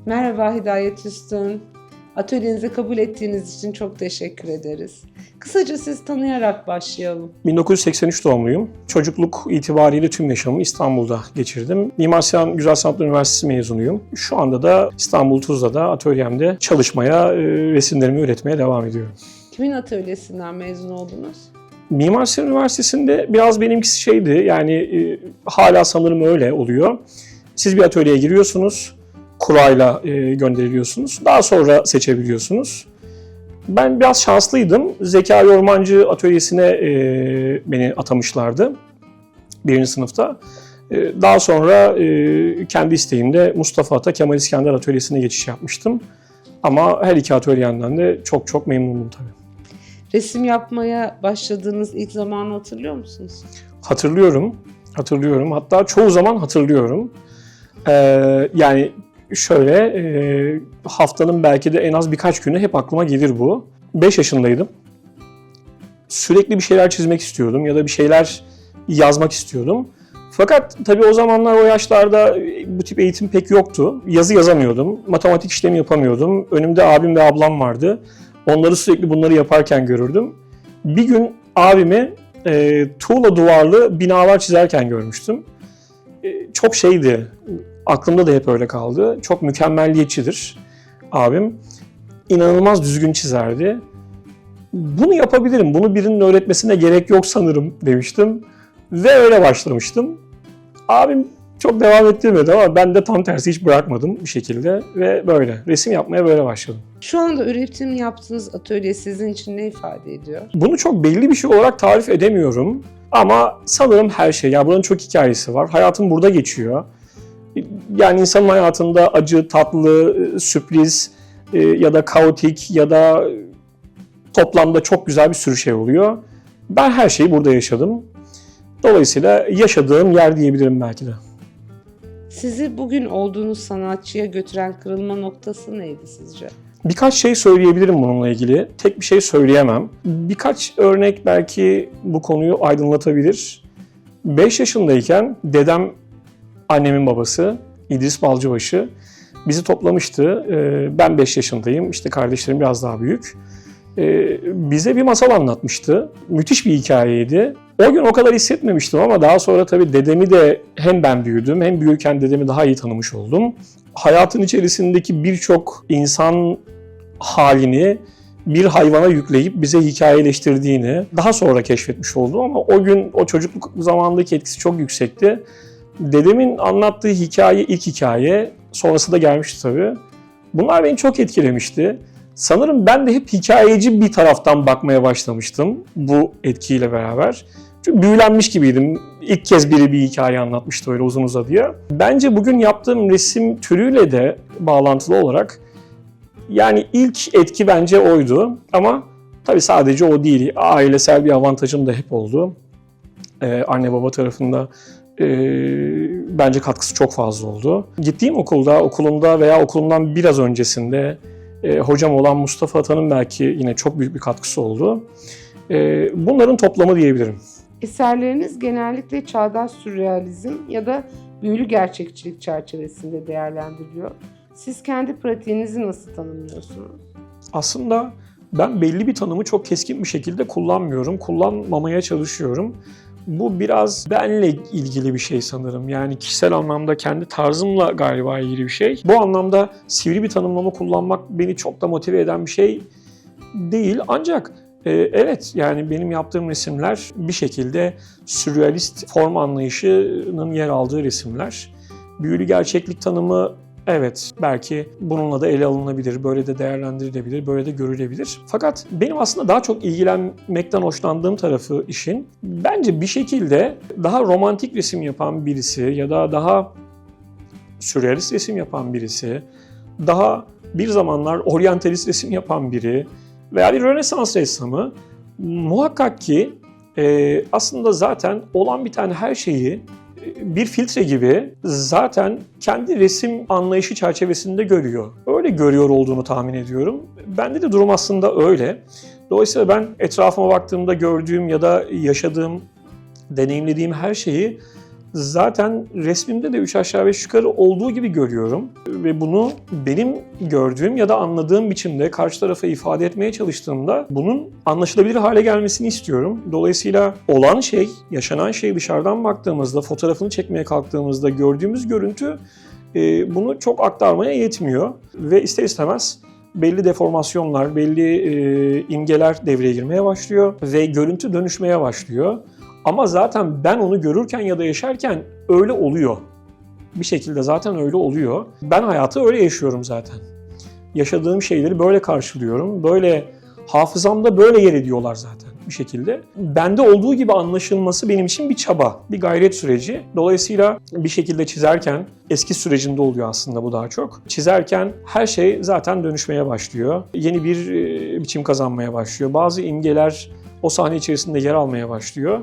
Merhaba Hidayet Üstün. Atölyenize kabul ettiğiniz için çok teşekkür ederiz. Kısaca sizi tanıyarak başlayalım. 1983 doğumluyum. Çocukluk itibariyle tüm yaşamımı İstanbul'da geçirdim. Mimar Sinan Güzel Sanatlar Üniversitesi mezunuyum. Şu anda da İstanbul Tuzla'da atölyemde çalışmaya, resimlerimi üretmeye devam ediyorum. Kimin atölyesinden mezun oldunuz? Mimar Sinan Üniversitesi'nde biraz benimkisi şeydi, yani hala sanırım öyle oluyor. Siz bir atölyeye giriyorsunuz, kurayla gönderiliyorsunuz. Daha sonra seçebiliyorsunuz. Ben biraz şanslıydım. Zekai Ormancı atölyesine beni atamışlardı birinci sınıfta. Daha sonra kendi isteğimle Mustafa Ata Kemal İskender atölyesine geçiş yapmıştım. Ama her iki atölyemden de çok memnunum tabii. Resim yapmaya başladığınız ilk zamanı hatırlıyor musunuz? Hatırlıyorum. Hatta çoğu zaman hatırlıyorum. Yani şöyle, haftanın belki de en az birkaç günü hep aklıma gelir bu. 5 yaşındaydım. Sürekli bir şeyler çizmek istiyordum ya da bir şeyler yazmak istiyordum. Fakat tabii o zamanlar, o yaşlarda bu tip eğitim pek yoktu. Yazı yazamıyordum, matematik işlemi yapamıyordum. Önümde abim ve ablam vardı. Onları sürekli bunları yaparken görürdüm. Bir gün abimi tuğla duvarlı binalar çizerken görmüştüm. Çok şeydi, aklımda da hep öyle kaldı. Çok mükemmelliyetçidir abim. İnanılmaz düzgün çizerdi. Bunu yapabilirim, bunu birinin öğretmesine gerek yok sanırım demiştim. Ve öyle başlamıştım. Abim çok devam ettirmedi ama ben de tam tersi hiç bırakmadım bir şekilde. Ve böyle, resim yapmaya böyle başladım. Şu anda üretim yaptığınız atölye sizin için ne ifade ediyor? Bunu çok belli bir şey olarak tarif edemiyorum. Ama sanırım her şey, ya buranın çok hikayesi var. Hayatım burada geçiyor. Yani insanın hayatında acı, tatlı, sürpriz ya da kaotik ya da toplamda çok güzel bir sürü şey oluyor. Ben her şeyi burada yaşadım. Dolayısıyla yaşadığım yer diyebilirim belki de. Sizi bugün olduğunuz sanatçıya götüren kırılma noktası neydi sizce? Birkaç şey söyleyebilirim bununla ilgili. Tek bir şey söyleyemem. Birkaç örnek belki bu konuyu aydınlatabilir. 5 yaşındayken dedem, annemin babası İdris Balcıbaşı bizi toplamıştı. Ben 5 yaşındayım, işte kardeşlerim biraz daha büyük. Bize bir masal anlatmıştı. Müthiş bir hikayeydi. O gün o kadar hissetmemiştim ama daha sonra tabii dedemi de hem ben büyüdüm hem büyürken dedemi daha iyi tanımış oldum. Hayatın içerisindeki birçok insan halini bir hayvana yükleyip bize hikayeleştirdiğini daha sonra keşfetmiş oldum ama o gün, o çocukluk zamanındaki etkisi çok yüksekti. Dedemin anlattığı hikaye ilk hikaye, sonrası da gelmişti tabii. Bunlar beni çok etkilemişti. Sanırım ben de hep hikayeci bir taraftan bakmaya başlamıştım bu etkiyle beraber. Çünkü büyülenmiş gibiydim. İlk kez biri bir hikaye anlatmıştı öyle uzun uzadıya. Bence bugün yaptığım resim türüyle de bağlantılı olarak, yani ilk etki bence oydu. Ama tabii sadece o değil. Ailesel bir avantajım da hep oldu. Anne baba tarafında bence katkısı çok fazla oldu. Gittiğim okulumda veya okulumdan biraz öncesinde hocam olan Mustafa Ata'nın belki yine çok büyük bir katkısı oldu. Bunların toplamı diyebilirim. Eserleriniz genellikle çağdaş sürrealizm ya da büyülü gerçekçilik çerçevesinde değerlendiriliyor. Siz kendi pratiğinizi nasıl tanımlıyorsunuz? Aslında ben belli bir tanımı çok keskin bir şekilde kullanmıyorum, kullanmamaya çalışıyorum. Bu biraz benle ilgili bir şey sanırım. Yani kişisel anlamda kendi tarzımla galiba ilgili bir şey. Bu anlamda sivri bir tanımlama kullanmak beni çok da motive eden bir şey değil. Ancak evet, yani benim yaptığım resimler bir şekilde sürrealist form anlayışının yer aldığı resimler. Büyülü gerçeklik tanımı, evet, belki bununla da ele alınabilir, böyle de değerlendirilebilir, böyle de görülebilir. Fakat benim aslında daha çok ilgilenmekten hoşlandığım tarafı işin, bence bir şekilde daha romantik resim yapan birisi ya da daha sürrealist resim yapan birisi, daha bir zamanlar oryantalist resim yapan biri veya bir Rönesans ressamı muhakkak ki aslında zaten olan biten her şeyi bir filtre gibi zaten kendi resim anlayışı çerçevesinde görüyor. Öyle görüyor olduğunu tahmin ediyorum. Bende de durum aslında öyle. Dolayısıyla ben etrafıma baktığımda gördüğüm ya da yaşadığım, deneyimlediğim her şeyi Zaten resmimde de 3 aşağı 5 yukarı olduğu gibi görüyorum. Ve bunu benim gördüğüm ya da anladığım biçimde karşı tarafa ifade etmeye çalıştığımda bunun anlaşılabilir hale gelmesini istiyorum. Dolayısıyla olan şey, yaşanan şey dışarıdan baktığımızda, fotoğrafını çekmeye kalktığımızda gördüğümüz görüntü bunu çok aktarmaya yetmiyor. Ve ister istemez belli deformasyonlar, belli imgeler devreye girmeye başlıyor ve görüntü dönüşmeye başlıyor. Ama zaten ben onu görürken ya da yaşarken öyle oluyor. Bir şekilde zaten öyle oluyor. Ben hayatı öyle yaşıyorum zaten. Yaşadığım şeyleri böyle karşılıyorum. Böyle hafızamda böyle yer ediyorlar zaten bir şekilde. Bende olduğu gibi anlaşılması benim için bir çaba, bir gayret süreci. Dolayısıyla bir şekilde çizerken, eski sürecinde oluyor aslında bu daha çok. Çizerken her şey zaten dönüşmeye başlıyor. Yeni bir biçim kazanmaya başlıyor. Bazı imgeler o sahne içerisinde yer almaya başlıyor.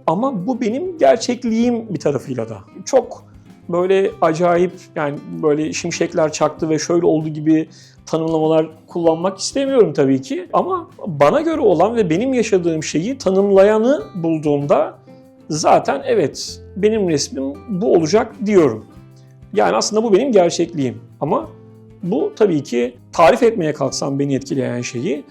Ama bu benim gerçekliğim bir tarafıyla da. Çok böyle acayip, yani böyle şimşekler çaktı ve şöyle oldu gibi tanımlamalar kullanmak istemiyorum tabii ki. Ama bana göre olan ve benim yaşadığım şeyi tanımlayanı bulduğumda zaten evet benim resmim bu olacak diyorum. Yani aslında bu benim gerçekliğim. Ama bu tabii ki tarif etmeye kalksam beni etkileyen şeyi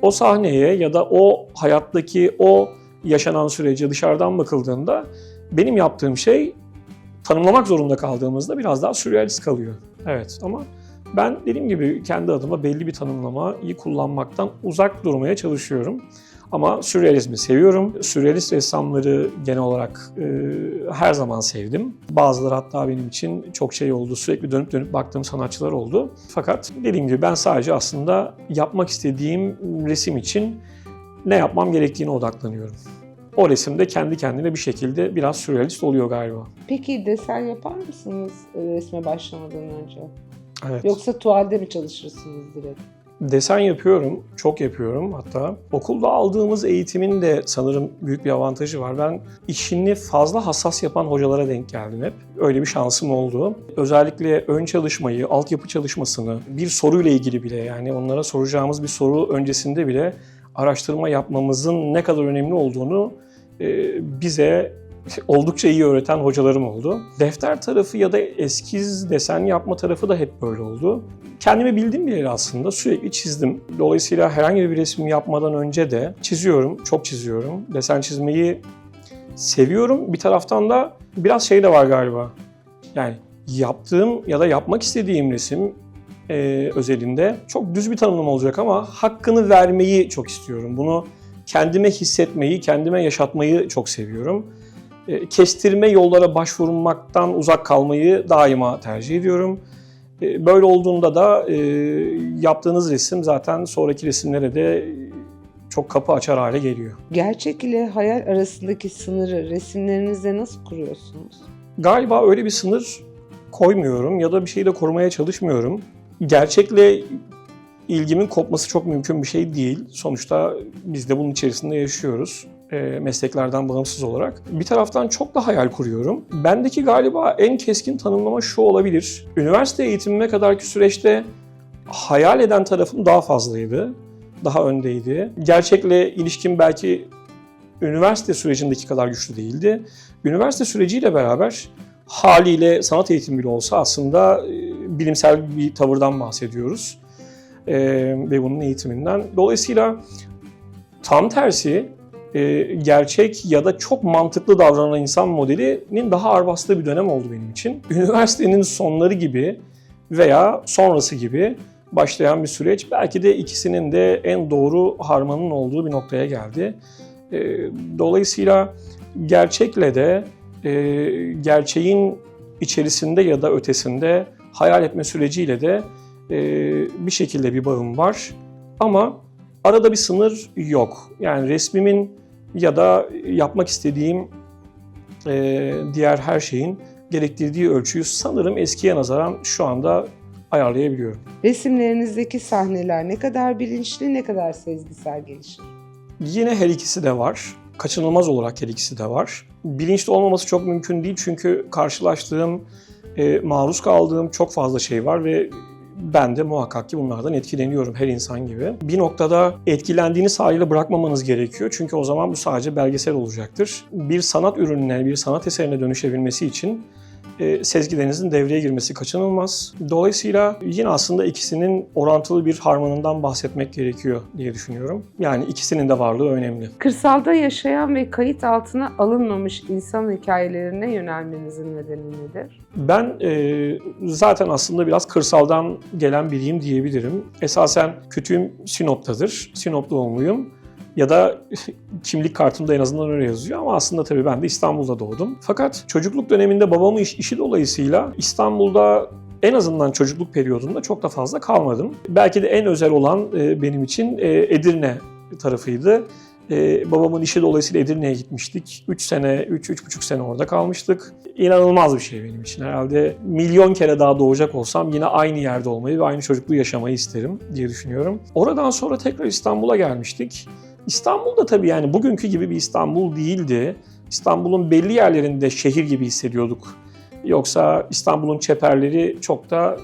o sahneye ya da o hayattaki o yaşanan sürece dışarıdan bakıldığında benim yaptığım şey tanımlamak zorunda kaldığımızda biraz daha sürrealist kalıyor. Evet, ama ben dediğim gibi kendi adıma belli bir tanımlamayı kullanmaktan uzak durmaya çalışıyorum. Ama sürrealizmi seviyorum. Sürrealist ressamları genel olarak her zaman sevdim. Bazıları hatta benim için çok şey oldu. Sürekli dönüp dönüp baktığım sanatçılar oldu. Fakat dediğim gibi ben sadece aslında yapmak istediğim resim için ne yapmam gerektiğine odaklanıyorum. O resimde kendi kendine bir şekilde biraz sürrealist oluyor galiba. Peki desen yapar mısınız resme başlamadan önce? Evet. Yoksa tuvalde mi çalışırsınız direkt? Desen yapıyorum, çok yapıyorum hatta. Okulda aldığımız eğitimin de sanırım büyük bir avantajı var. Ben işini fazla hassas yapan hocalara denk geldim hep. Öyle bir şansım oldu. Özellikle ön çalışmayı, altyapı çalışmasını, bir soruyla ilgili bile, yani onlara soracağımız bir soru öncesinde bile araştırma yapmamızın ne kadar önemli olduğunu bize oldukça iyi öğreten hocalarım oldu. Defter tarafı ya da eskiz desen yapma tarafı da hep böyle oldu. Kendimi bildiğim bileli aslında sürekli çizdim. Dolayısıyla herhangi bir resim yapmadan önce de çiziyorum, çok çiziyorum. Desen çizmeyi seviyorum. Bir taraftan da biraz şey de var galiba. Yani yaptığım ya da yapmak istediğim resim özelinde çok düz bir tanımlama olacak ama hakkını vermeyi çok istiyorum. Bunu kendime hissetmeyi, kendime yaşatmayı çok seviyorum. Kestirme yollara başvurmaktan uzak kalmayı daima tercih ediyorum. Böyle olduğunda da yaptığınız resim zaten sonraki resimlere de çok kapı açar hale geliyor. Gerçek ile hayal arasındaki sınırı resimlerinizde nasıl kuruyorsunuz? Galiba öyle bir sınır koymuyorum ya da bir şeyi de korumaya çalışmıyorum. Gerçekle ilgimin kopması çok mümkün bir şey değil. Sonuçta biz de bunun içerisinde yaşıyoruz. Mesleklerden bağımsız olarak. Bir taraftan çok da hayal kuruyorum. Bendeki galiba en keskin tanımlama şu olabilir. Üniversite eğitimime kadarki süreçte hayal eden tarafım daha fazlaydı. Daha öndeydi. Gerçekle ilişkim belki üniversite sürecindeki kadar güçlü değildi. Üniversite süreciyle beraber haliyle sanat eğitimi bile olsa aslında bilimsel bir tavırdan bahsediyoruz. Ve bunun eğitiminden. Dolayısıyla tam tersi gerçek ya da çok mantıklı davranan insan modelinin daha ağır bastığı bir dönem oldu benim için. Üniversitenin sonları gibi veya sonrası gibi başlayan bir süreç belki de ikisinin de en doğru harmanın olduğu bir noktaya geldi. Dolayısıyla gerçekle de gerçeğin içerisinde ya da ötesinde hayal etme süreciyle de bir şekilde bir bağım var. Ama arada bir sınır yok. Yani resmimin ya da yapmak istediğim diğer her şeyin gerektirdiği ölçüyü sanırım eskiye nazaran şu anda ayarlayabiliyorum. Resimlerinizdeki sahneler ne kadar bilinçli, ne kadar sezgisel gelişir? Yine her ikisi de var. Kaçınılmaz olarak her ikisi de var. Bilinçli olmaması çok mümkün değil çünkü karşılaştığım, maruz kaldığım çok fazla şey var ve ben de muhakkak ki bunlardan etkileniyorum her insan gibi. Bir noktada etkilendiğiniz haliyle bırakmamanız gerekiyor. Çünkü o zaman bu sadece belgesel olacaktır. Bir sanat ürününe, bir sanat eserine dönüşebilmesi için sezgilerinizin devreye girmesi kaçınılmaz. Dolayısıyla yine aslında ikisinin orantılı bir harmanından bahsetmek gerekiyor diye düşünüyorum. Yani ikisinin de varlığı önemli. Kırsalda yaşayan ve kayıt altına alınmamış insan hikayelerine yönelmenizin nedeni nedir? Ben zaten aslında biraz kırsaldan gelen biriyim diyebilirim. Esasen kütüğüm Sinop'tadır. Sinop doğumluyum. Ya da kimlik kartımda en azından öyle yazıyor ama aslında tabii ben de İstanbul'da doğdum. Fakat çocukluk döneminde babamın işi dolayısıyla İstanbul'da en azından çocukluk periyodunda çok da fazla kalmadım. Belki de en özel olan benim için Edirne tarafıydı. Babamın işi dolayısıyla Edirne'ye gitmiştik. 3,5 sene orada kalmıştık. İnanılmaz bir şey benim için. Herhalde milyon kere daha doğacak olsam yine aynı yerde olmayı ve aynı çocukluğu yaşamayı isterim diye düşünüyorum. Oradan sonra tekrar İstanbul'a gelmiştik. İstanbul'da tabii yani bugünkü gibi bir İstanbul değildi. İstanbul'un belli yerlerinde şehir gibi hissediyorduk. Yoksa İstanbul'un çeperleri çok da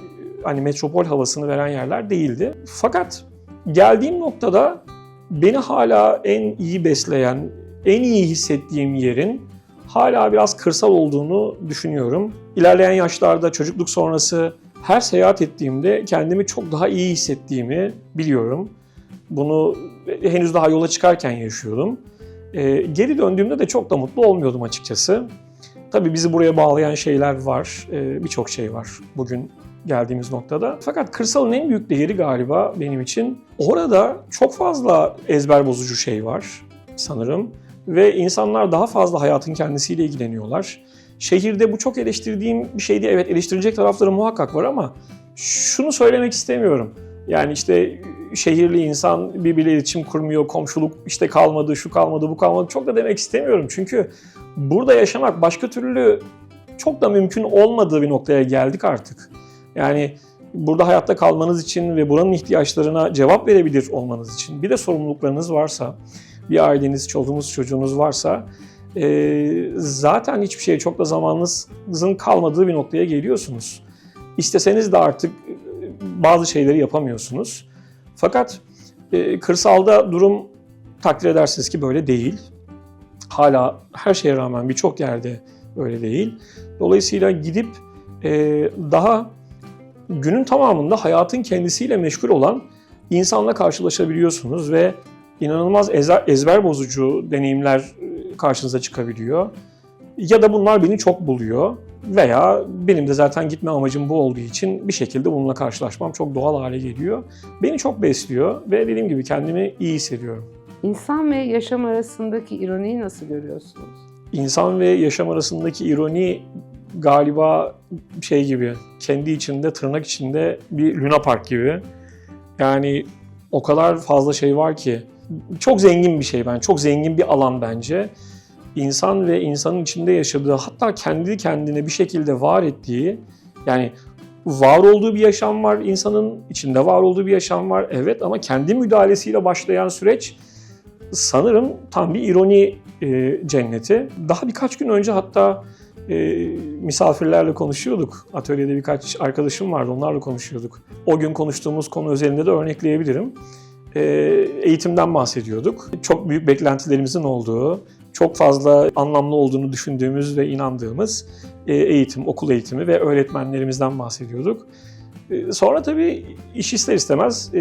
hani metropol havasını veren yerler değildi. Fakat geldiğim noktada beni hala en iyi besleyen, en iyi hissettiğim yerin hala biraz kırsal olduğunu düşünüyorum. İlerleyen yaşlarda çocukluk sonrası her seyahat ettiğimde kendimi çok daha iyi hissettiğimi biliyorum. Bunu henüz daha yola çıkarken yaşıyordum. Geri döndüğümde de çok da mutlu olmuyordum açıkçası. Tabii bizi buraya bağlayan şeyler var, birçok şey var bugün geldiğimiz noktada. Fakat kırsalın en büyük değeri galiba benim için orada çok fazla ezber bozucu şey var sanırım. Ve insanlar daha fazla hayatın kendisiyle ilgileniyorlar. Şehirde bu çok eleştirdiğim bir şey değil. Evet, eleştirilecek tarafları muhakkak var ama şunu söylemek istemiyorum. Yani işte şehirli insan birbiriyle iletişim kurmuyor, komşuluk işte kalmadı, şu kalmadı, bu kalmadı. Çok da demek istemiyorum. Çünkü burada yaşamak başka türlü çok da mümkün olmadığı bir noktaya geldik artık. Yani burada hayatta kalmanız için ve buranın ihtiyaçlarına cevap verebilir olmanız için bir de sorumluluklarınız varsa, bir aileniz, çoluğunuz, çocuğunuz varsa zaten hiçbir şeye çok da zamanınızın kalmadığı bir noktaya geliyorsunuz. İsteseniz de artık bazı şeyleri yapamıyorsunuz. Fakat kırsalda durum takdir edersiniz ki böyle değil. Hala her şeye rağmen birçok yerde öyle değil. Dolayısıyla gidip daha günün tamamında hayatın kendisiyle meşgul olan insanla karşılaşabiliyorsunuz ve inanılmaz ezber bozucu deneyimler karşınıza çıkabiliyor. Ya da bunlar beni çok buluyor veya benim de zaten gitme amacım bu olduğu için bir şekilde bununla karşılaşmam çok doğal hale geliyor. Beni çok besliyor ve dediğim gibi kendimi iyi hissediyorum. İnsan ve yaşam arasındaki ironiyi nasıl görüyorsunuz? İnsan ve yaşam arasındaki ironi galiba şey gibi, kendi içinde, tırnak içinde bir Luna Park gibi. Yani o kadar fazla şey var ki. Çok zengin bir şey çok zengin bir alan bence. İnsan ve insanın içinde yaşadığı, hatta kendi kendine bir şekilde var ettiği, yani var olduğu bir yaşam var, insanın içinde var olduğu bir yaşam var, evet, ama kendi müdahalesiyle başlayan süreç sanırım tam bir ironi cenneti. Daha birkaç gün önce hatta misafirlerle konuşuyorduk. Atölyede birkaç arkadaşım vardı, onlarla konuşuyorduk. O gün konuştuğumuz konu özelinde de örnekleyebilirim. Eğitimden bahsediyorduk. Çok büyük beklentilerimizin olduğu, çok fazla anlamlı olduğunu düşündüğümüz ve inandığımız eğitim, okul eğitimi ve öğretmenlerimizden bahsediyorduk. Sonra tabii iş ister istemez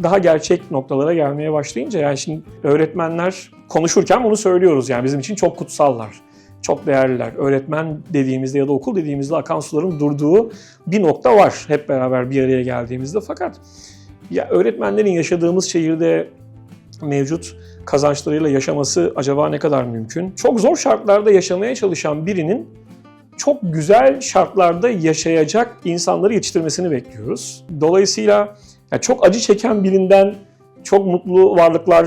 daha gerçek noktalara gelmeye başlayınca, yani şimdi öğretmenler konuşurken bunu söylüyoruz, yani bizim için çok kutsallar, çok değerliler. Öğretmen dediğimizde ya da okul dediğimizde akan suların durduğu bir nokta var hep beraber bir araya geldiğimizde. Fakat ya öğretmenlerin yaşadığımız şehirde mevcut kazançlarıyla yaşaması acaba ne kadar mümkün? Çok zor şartlarda yaşamaya çalışan birinin çok güzel şartlarda yaşayacak insanları yetiştirmesini bekliyoruz. Dolayısıyla çok acı çeken birinden çok mutlu varlıklar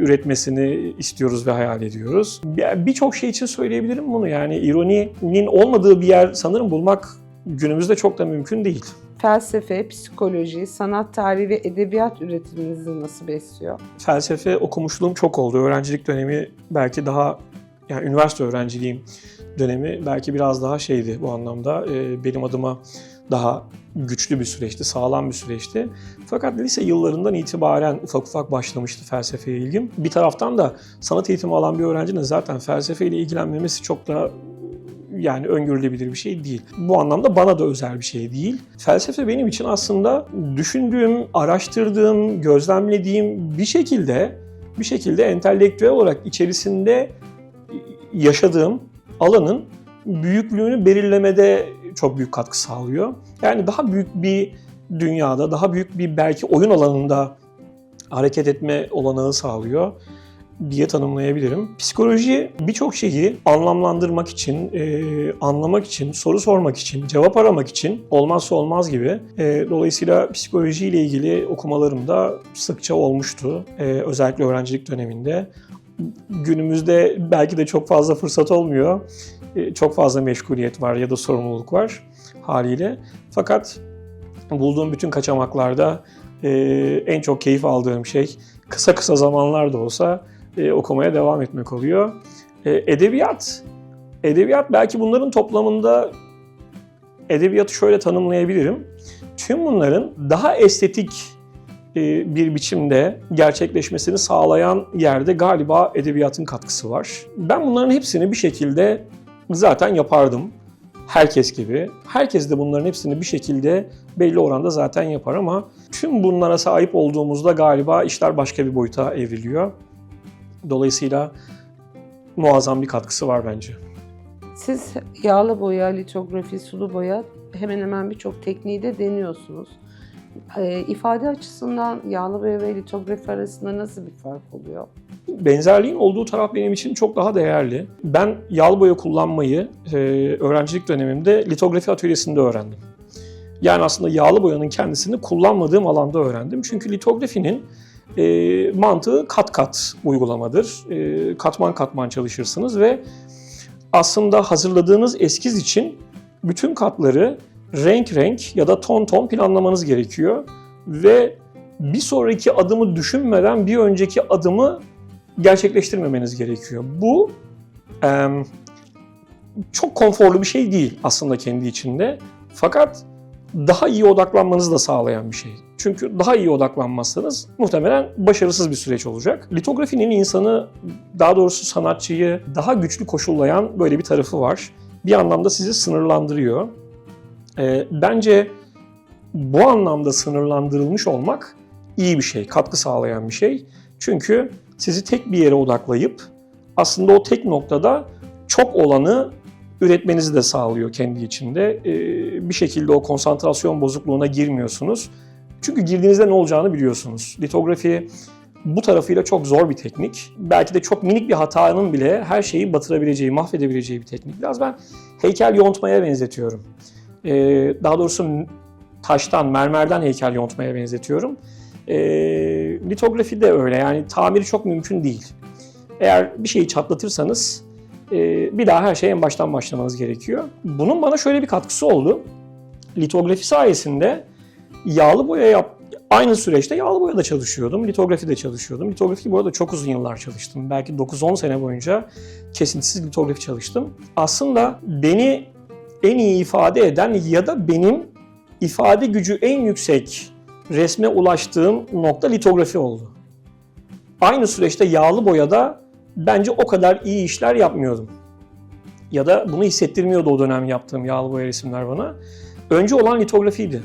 üretmesini istiyoruz ve hayal ediyoruz. Birçok şey için söyleyebilirim bunu. Yani ironinin olmadığı bir yer sanırım bulmak günümüzde çok da mümkün değil. Felsefe, psikoloji, sanat tarihi ve edebiyat üretiminizi nasıl besliyor? Felsefe okumuşluğum çok oldu. Öğrencilik dönemi belki daha, yani üniversite öğrenciliğim dönemi belki biraz daha şeydi bu anlamda. Benim adıma daha güçlü bir süreçti, sağlam bir süreçti. Fakat lise yıllarından itibaren ufak ufak başlamıştı felsefeye ilgim. Bir taraftan da sanat eğitimi alan bir öğrencinin zaten felsefeyle ilgilenmemesi çok da yani öngörülebilir bir şey değil. Bu anlamda bana da özel bir şey değil. Felsefe benim için aslında düşündüğüm, araştırdığım, gözlemlediğim bir şekilde entelektüel olarak içerisinde yaşadığım alanın büyüklüğünü belirlemede çok büyük katkı sağlıyor. Yani daha büyük bir dünyada, daha büyük bir belki oyun alanında hareket etme olanağı sağlıyor diye tanımlayabilirim. Psikoloji birçok şeyi anlamlandırmak için, anlamak için, soru sormak için, cevap aramak için olmazsa olmaz gibi. Dolayısıyla psikolojiyle ilgili okumalarım da sıkça olmuştu. Özellikle öğrencilik döneminde. Günümüzde belki de çok fazla fırsat olmuyor. Çok fazla meşguliyet var ya da sorumluluk var haliyle. Fakat bulduğum bütün kaçamaklarda en çok keyif aldığım şey kısa kısa zamanlar da olsa okumaya devam etmek oluyor. Edebiyat belki bunların toplamında edebiyatı şöyle tanımlayabilirim. Tüm bunların daha estetik bir biçimde gerçekleşmesini sağlayan yerde galiba edebiyatın katkısı var. Ben bunların hepsini bir şekilde zaten yapardım. Herkes gibi. Herkes de bunların hepsini bir şekilde belli oranda zaten yapar ama tüm bunlara sahip olduğumuzda galiba işler başka bir boyuta evriliyor. Dolayısıyla muazzam bir katkısı var bence. Siz yağlı boya, litografi, sulu boya hemen hemen birçok tekniği de deniyorsunuz. İfade açısından yağlı boya ve litografi arasında nasıl bir fark oluyor? Benzerliğin olduğu taraf benim için çok daha değerli. Ben yağlı boya kullanmayı öğrencilik dönemimde litografi atölyesinde öğrendim. Yani aslında yağlı boyanın kendisini kullanmadığım alanda öğrendim. Çünkü litografinin mantığı kat kat uygulamadır. Katman katman çalışırsınız ve aslında hazırladığınız eskiz için bütün katları renk renk ya da ton ton planlamanız gerekiyor. Ve bir sonraki adımı düşünmeden bir önceki adımı gerçekleştirmemeniz gerekiyor. Bu çok konforlu bir şey değil aslında kendi içinde. Fakat daha iyi odaklanmanızı da sağlayan bir şey. Çünkü daha iyi odaklanmazsanız muhtemelen başarısız bir süreç olacak. Litografinin insanı, daha doğrusu sanatçıyı daha güçlü koşullayan böyle bir tarafı var. Bir anlamda sizi sınırlandırıyor. Bence bu anlamda sınırlandırılmış olmak iyi bir şey, katkı sağlayan bir şey. Çünkü sizi tek bir yere odaklayıp aslında o tek noktada çok olanı üretmenizi de sağlıyor kendi içinde. Bir şekilde o konsantrasyon bozukluğuna girmiyorsunuz. Çünkü girdiğinizde ne olacağını biliyorsunuz. Litografi bu tarafıyla çok zor bir teknik. Belki de çok minik bir hatanın bile her şeyi batırabileceği, mahvedebileceği bir teknik. Biraz ben heykel yontmaya benzetiyorum. Daha doğrusu taştan, mermerden heykel yontmaya benzetiyorum. Litografi de öyle. Yani tamiri çok mümkün değil. Eğer bir şeyi çatlatırsanız bir daha her şeye en baştan başlamanız gerekiyor. Bunun bana şöyle bir katkısı oldu. Litografi sayesinde yağlı boya aynı süreçte yağlı boya da çalışıyordum, litografi de çalışıyordum. Litografi bu arada çok uzun yıllar çalıştım. Belki 9-10 sene boyunca kesintisiz litografi çalıştım. Aslında beni en iyi ifade eden ya da benim ifade gücü en yüksek resme ulaştığım nokta litografi oldu. Aynı süreçte yağlı boyada bence o kadar iyi işler yapmıyordum. Ya da bunu hissettirmiyordu o dönem yaptığım yağlı boya resimler bana. Önce olan litografiydi.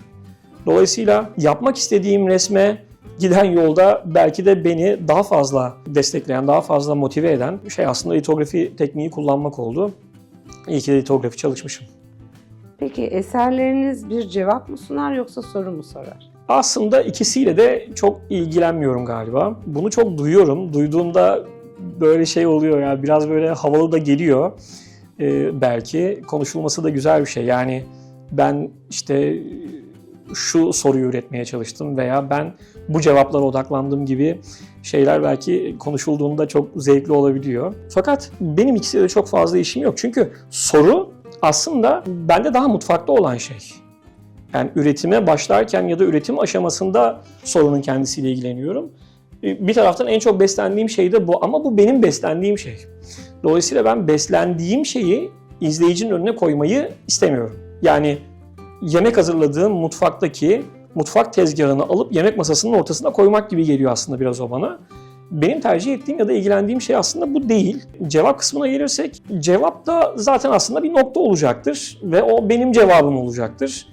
Dolayısıyla yapmak istediğim resme giden yolda belki de beni daha fazla destekleyen, daha fazla motive eden şey aslında litografi tekniği kullanmak oldu. İyi ki de litografi çalışmışım. Peki eserleriniz bir cevap mı sunar yoksa soru mu sorar? Aslında ikisiyle de çok ilgilenmiyorum galiba. Bunu çok duyuyorum. Duyduğumda böyle şey oluyor ya, biraz böyle havalı da geliyor. Belki konuşulması da güzel bir şey. Yani ben işte şu soruyu üretmeye çalıştım veya ben bu cevaplara odaklandım gibi şeyler belki konuşulduğunda çok zevkli olabiliyor. Fakat benim ikisiyle de çok fazla işim yok. Çünkü soru aslında bende daha mutfakta olan şey. Yani üretime başlarken ya da üretim aşamasında sorunun kendisiyle ilgileniyorum. Bir taraftan en çok beslendiğim şey de bu ama bu benim beslendiğim şey. Dolayısıyla ben beslendiğim şeyi izleyicinin önüne koymayı istemiyorum. Yani yemek hazırladığım mutfak tezgahını alıp yemek masasının ortasına koymak gibi geliyor aslında biraz o bana. Benim tercih ettiğim ya da ilgilendiğim şey aslında bu değil. Cevap kısmına gelirsek, cevap da zaten aslında bir nokta olacaktır ve o benim cevabım olacaktır.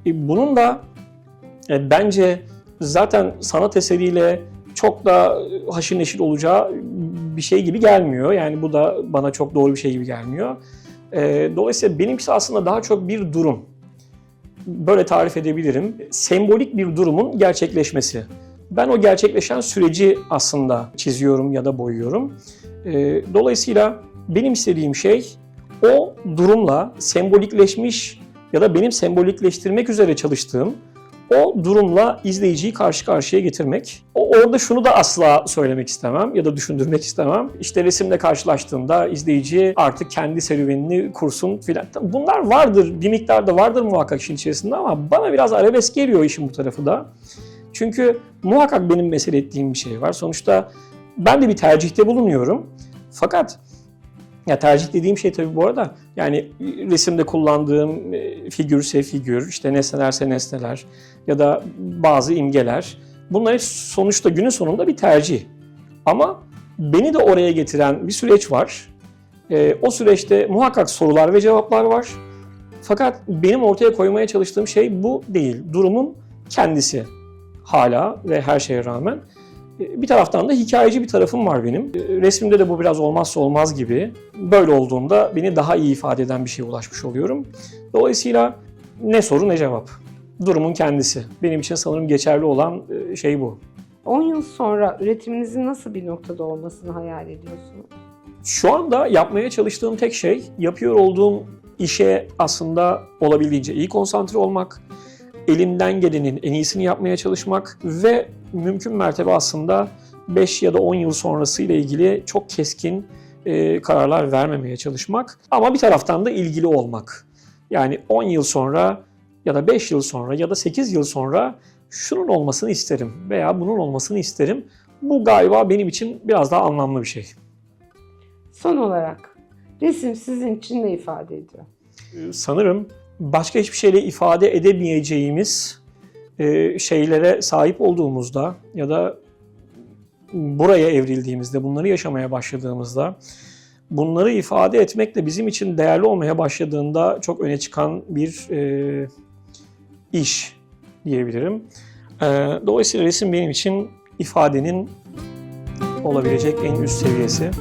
Bunun da bence zaten sanat eseriyle çok da haşır neşir olacağı bir şey gibi gelmiyor. Yani bu da bana çok doğru bir şey gibi gelmiyor. Dolayısıyla benimkisi aslında daha çok bir durum. Böyle tarif edebilirim. Sembolik bir durumun gerçekleşmesi. Ben o gerçekleşen süreci aslında çiziyorum ya da boyuyorum. Dolayısıyla benim istediğim şey o durumla sembolikleşmiş ya da benim sembolikleştirmek üzere çalıştığım o durumla izleyiciyi karşı karşıya getirmek. Orada şunu da asla söylemek istemem ya da düşündürmek istemem. İşte resimle karşılaştığında izleyici artık kendi serüvenini kursun filan. Bunlar vardır, bir miktarda vardır muhakkak işin içerisinde ama bana biraz arabesk geliyor işin bu tarafı da. Çünkü muhakkak benim mesele ettiğim bir şey var. Sonuçta ben de bir tercihte bulunuyorum. Fakat ya tercih dediğim şey tabii bu arada yani resimde kullandığım figürse figür, işte nesnelerse nesneler ya da bazı imgeler. Bunlar hep sonuçta günün sonunda bir tercih. Ama beni de oraya getiren bir süreç var. O süreçte muhakkak sorular ve cevaplar var. Fakat benim ortaya koymaya çalıştığım şey bu değil. Durumun kendisi hala ve her şeye rağmen. Bir taraftan da hikayeci bir tarafım var benim. Resmimde de bu biraz olmazsa olmaz gibi. Böyle olduğunda beni daha iyi ifade eden bir şeye ulaşmış oluyorum. Dolayısıyla ne soru ne cevap. Durumun kendisi. Benim için sanırım geçerli olan şey bu. 10 yıl sonra üretiminizin nasıl bir noktada olmasını hayal ediyorsunuz? Şu anda yapmaya çalıştığım tek şey, yapıyor olduğum işe aslında olabildiğince iyi konsantre olmak, elimden gelenin en iyisini yapmaya çalışmak ve mümkün mertebe aslında 5 ya da 10 yıl sonrası ile ilgili çok keskin kararlar vermemeye çalışmak. Ama bir taraftan da ilgili olmak. Yani 10 yıl sonra ya da 5 yıl sonra ya da 8 yıl sonra şunun olmasını isterim veya bunun olmasını isterim. Bu galiba benim için biraz daha anlamlı bir şey. Son olarak resim sizin için ne ifade ediyor? Sanırım başka hiçbir şeyle ifade edemeyeceğimiz şeylere sahip olduğumuzda ya da buraya evrildiğimizde, bunları yaşamaya başladığımızda, bunları ifade etmekle bizim için değerli olmaya başladığında çok öne çıkan bir iş diyebilirim. Dolayısıyla resim benim için ifadenin olabilecek en üst seviyesi.